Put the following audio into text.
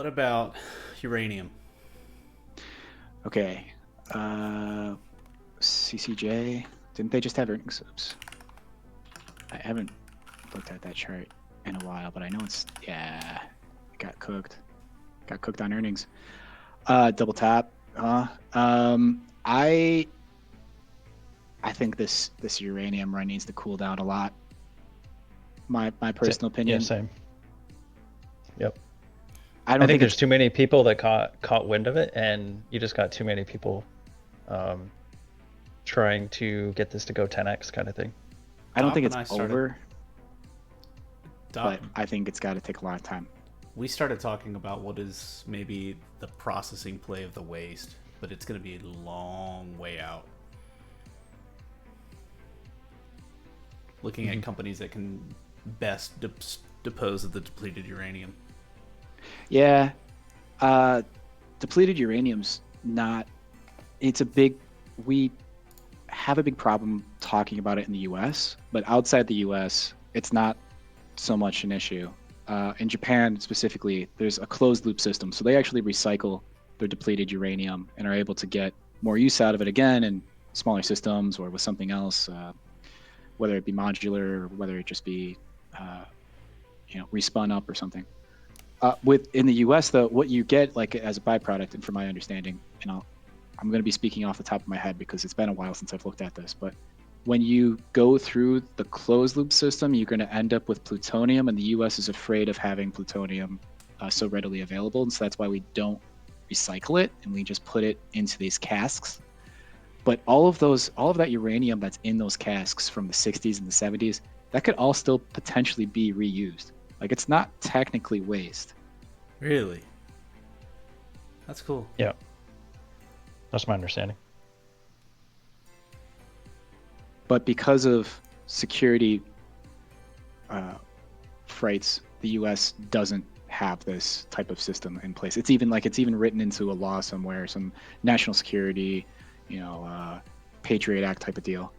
What about uranium? Okay. CCJ. Didn't they just have earnings? Oops. I haven't looked at that chart in a while, but I know yeah, it got cooked. Got cooked on earnings. Double tap. I think this uranium run needs to cool down a lot. My personal Yeah, opinion. same. Yep. I I don't think think it's there's too many people that caught wind of it, and you just got too many people um, trying to get this to go 10x kind of thing. I don't Dop think and it's I started. over, Dop, but I think it's got to take a lot of time. we started talking about what is maybe the processing play of the waste, but it's going to be a long way out. Looking at companies that can best depose of the depleted uranium. Yeah, uh, depleted uranium's not. It's a big. We have a big problem talking about it in the U.S., but outside the U.S., it's not so much an issue. In Japan specifically, there's a closed loop system, so they actually recycle their depleted uranium and are able to get more use out of it again in smaller systems or with something else, whether it be modular or whether it just be uh, respun up or something. With in the U.S. though, what you get like as a byproduct, and from my understanding, I'm going to be speaking off the top of my head because it's been a while since I've looked at this, but when you go through the closed loop system, you're going to end up with plutonium, and the U.S. is afraid of having plutonium so readily available, and so that's why we don't recycle it and we just put it into these casks. But all of that uranium that's in those casks from the 60s and the 70s, that could all still potentially be reused. Like it's not technically waste. Really? That's cool. Yeah, that's my understanding. But because of security uh, frights, the U.S. doesn't have this type of system in place. It's even written into a law somewhere, some national security, you know, Patriot Act type of deal.